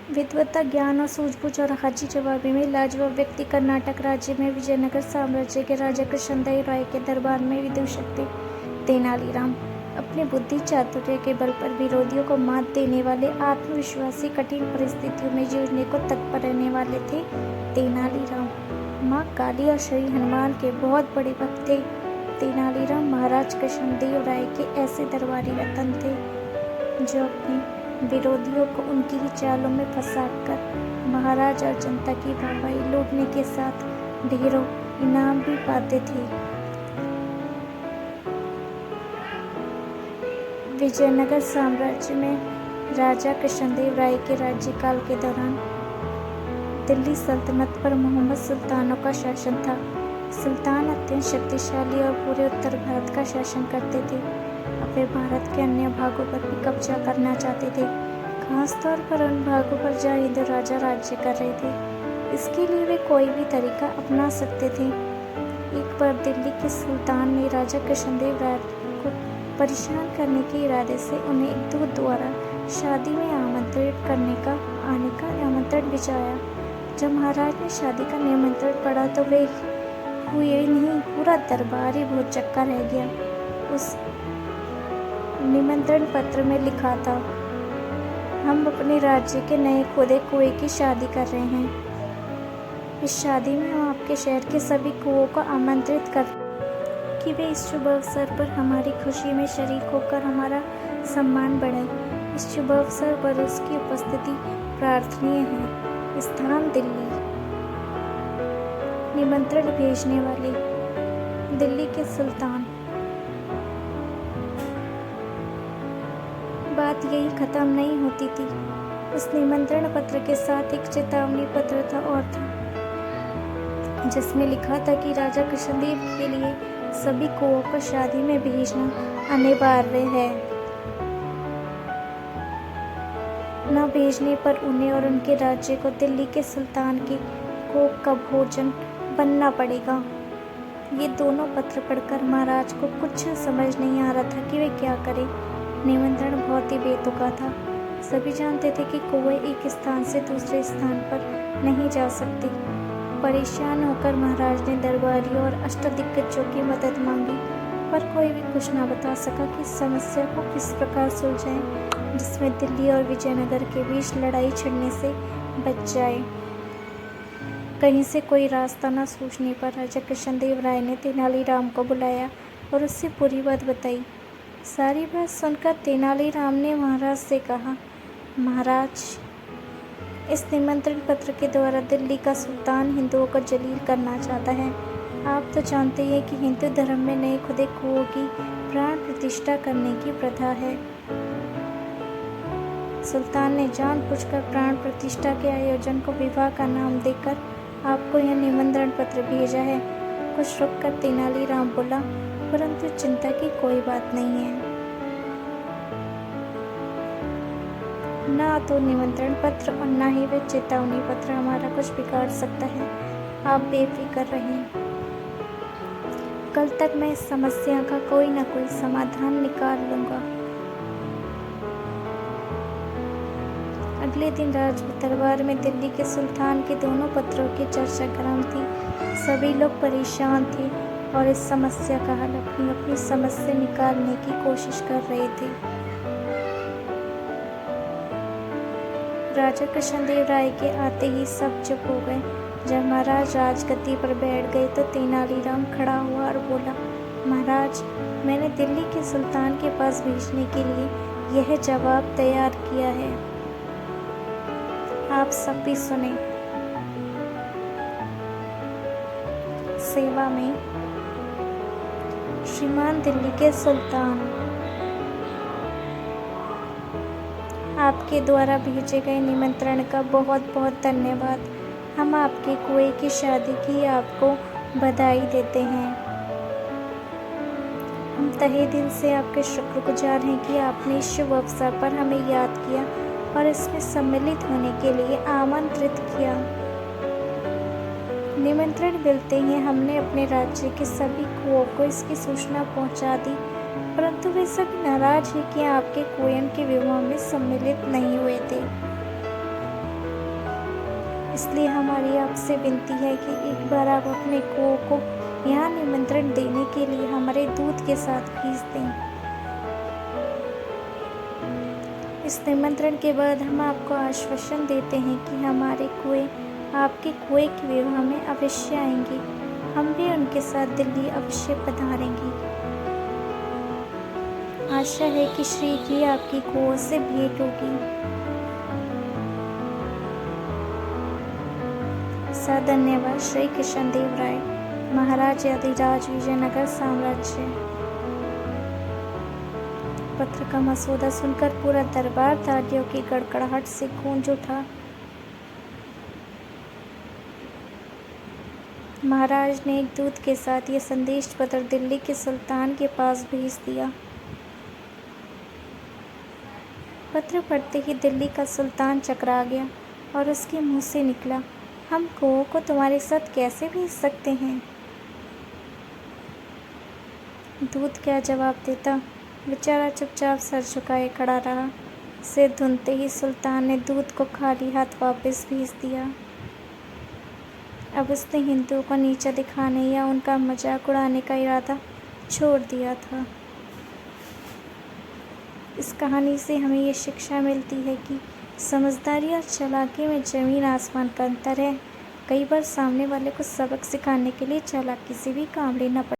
विद्वता, ज्ञान और सूझबूझ और हाजी जवाबी में लाजवाब व्यक्ति कर्नाटक राज्य में विजयनगर साम्राज्य के राजा कृष्णदेव राय के दरबार में विदूषक थे। तेनालीराम अपनी बुद्धि चातुर्य के बल पर विरोधियों को मात देने वाले, आत्मविश्वासी, कठिन परिस्थितियों में जूझने को तत्पर रहने वाले थे। तेनालीराम माँ काली और श्री हनुमान के बहुत बड़े भक्त थे। तेनालीराम महाराज कृष्णदेव राय के ऐसे दरबारी रतन थे जो अपने विरोधियों को उनकी ही चालों में फंसाकर महाराज और जनता की वाहवाही लूटने के साथ ढेरों इनाम भी पाते थे। विजयनगर साम्राज्य में राजा कृष्णदेव राय के राज्यकाल के दौरान दिल्ली सल्तनत पर मोहम्मद सुल्तानों का शासन था। सुल्तान अत्यंत शक्तिशाली और पूरे उत्तर भारत का शासन करते थे। अब वे भारत के अन्य भागों पर भी कब्जा करना चाहते थे, खासतौर पर उन भागों पर जहाँ हिंदू राजा राज्य कर रहे थे। इसके लिए वे कोई भी तरीका अपना सकते थे। एक बार दिल्ली के सुल्तान ने राजा कृष्णदेव राय को परेशान करने के इरादे से उन्हें एक दूत द्वारा शादी में आमंत्रित आने का आमंत्रण भिजवाया। जब महाराज ने शादी का निमंत्रण पढ़ा तो वे हुए नहीं, पूरा दरबार ही बहुत चक्का रह गया। उस निमंत्रण पत्र में लिखा था, हम अपने राज्य के नए खोदे कुएं की शादी कर रहे हैं। इस शादी में हम आपके शहर के सभी कुओं को आमंत्रित कर कि वे इस शुभ अवसर पर हमारी खुशी में शरीक होकर हमारा सम्मान बढ़ाएं। इस शुभ अवसर पर उसकी उपस्थिति प्रार्थनीय है। स्थान दिल्ली। निमंत्रण भेजने वाले दिल्ली के सुल्तान। बात यही खत्म नहीं होती थी। उस निमंत्रण पत्र के साथ एक चेतावनी पत्र था और था जिसमें लिखा था कि राजा कृष्णदेव के लिए सभी कुओं को शादी में भेजना अनिवार्य है। न भेजने पर उन्हें और उनके राज्य को दिल्ली के सुल्तान के कोख का भोजन बनना पड़ेगा। ये दोनों पत्र पढ़कर महाराज को कुछ समझ नहीं आ रहा था कि वे क्या करें। निमंत्रण बहुत ही बेतुका था। सभी जानते थे कि कुएं एक स्थान से दूसरे स्थान पर नहीं जा सकती। परेशान होकर महाराज ने दरबारियों और अष्टदिग्गजों की मदद मांगी, पर कोई भी कुछ न बता सका कि समस्या को किस प्रकार सुलझाएं जिसमें दिल्ली और विजयनगर के बीच लड़ाई छिड़ने से बच जाए। कहीं से कोई रास्ता न सूझने पर राजा कृष्णदेव राय ने तेनालीराम को बुलाया और उससे पूरी बात बताई। सारी बात सुनकर तेनालीराम ने महाराज से कहा, महाराज, इस निमंत्रण पत्र के द्वारा दिल्ली का सुल्तान हिंदुओं को जलील करना चाहता है। आप तो जानते हैं कि हिंदू धर्म में नए खुदे कुओं की प्राण प्रतिष्ठा करने की प्रथा है। सुल्तान ने जानबूझकर प्राण प्रतिष्ठा के आयोजन को विवाह का नाम देकर आपको यह निमंत्रण पत्र भेजा है। कुछ रुककर तेनालीराम बोला, परंतु चिंता की कोई बात नहीं है। ना तो निमंत्रण पत्र और ना ही वह चेतावनी पत्र हमारा कुछ बिगाड़ सकता है। आप बेफिक्र रहें। कल तक मैं इस समस्या का कोई ना कोई समाधान निकाल लूंगा। अगले दिन राज दरबार में दिल्ली के सुल्तान के दोनों पत्रों की चर्चा गर्म थी। सभी लोग परेशान थे और इस समस्या का हल अपनी अपनी समझ से निकालने की कोशिश कर रहे थे। राजा कृष्णदेव राय के आते ही सब चुप हो गए। जब महाराज राजगद्दी पर बैठ गए तो तेनालीराम खड़ा हुआ और बोला, महाराज, मैंने दिल्ली के सुल्तान के पास भेजने के लिए यह जवाब तैयार किया है। आप सब भी सुने। सेवा में श्रीमान दिल्ली के सुल्तान, आपके द्वारा भेजे गए निमंत्रण का बहुत बहुत धन्यवाद। हम आपके कुएं की शादी की आपको बधाई देते हैं। हम तहे दिल से आपके शुक्रगुजार हैं कि आपने इस शुभ अवसर पर हमें याद किया और इसमें सम्मिलित होने के लिए आमंत्रित किया। निमंत्रण मिलते ही हमने अपने राज्य के सभी कुओं को इसकी सूचना पहुंचा दी, परंतु वे सभी नाराज हैं कि आपके कुएं के विवाह में सम्मिलित नहीं हुए थे। इसलिए हमारी आपसे विनती है कि एक बार आप अपने कुओं को यहाँ निमंत्रण देने के लिए हमारे दूत के साथ भेज दें। इस निमंत्रण के बाद हम आपको आश्वासन देते हैं कि हमारे कुएं आपके कुएं के विवाह में अवश्य आएंगे। हम भी उनके साथ दिल्ली अवश्य पधारेंगे। आशा है कि शीघ्र ही आपकी कुओं से भेंट होगी। धन्यवाद। श्री कृष्णदेव राय, महाराज अधिराज, विजयनगर साम्राज्य। पत्र का मसौदा सुनकर पूरा दरबार तालियों की गड़गड़ाहट से गूंज उठा। महाराज ने एक दूत के साथ यह संदेश पत्र दिल्ली के सुल्तान के पास भेज दिया। पत्र पढ़ते ही दिल्ली का सुल्तान चकरा गया और उसके मुंह से निकला, हम कुओं को तुम्हारे साथ कैसे भेज सकते हैं? दूत क्या जवाब देता? बेचारा चुपचाप सर झुकाए खड़ा रहा। सिर धुनते ही सुल्तान ने दूत को खाली हाथ वापस भेज दिया। अब उसने हिंदुओं को नीचा दिखाने या उनका मजाक उड़ाने का इरादा छोड़ दिया था। इस कहानी से हमें ये शिक्षा मिलती है कि समझदारी और चालाकी में ज़मीन आसमान का अंतर है। कई बार सामने वाले को सबक सिखाने के लिए चालाकी से भी काम लेना पड़ता है।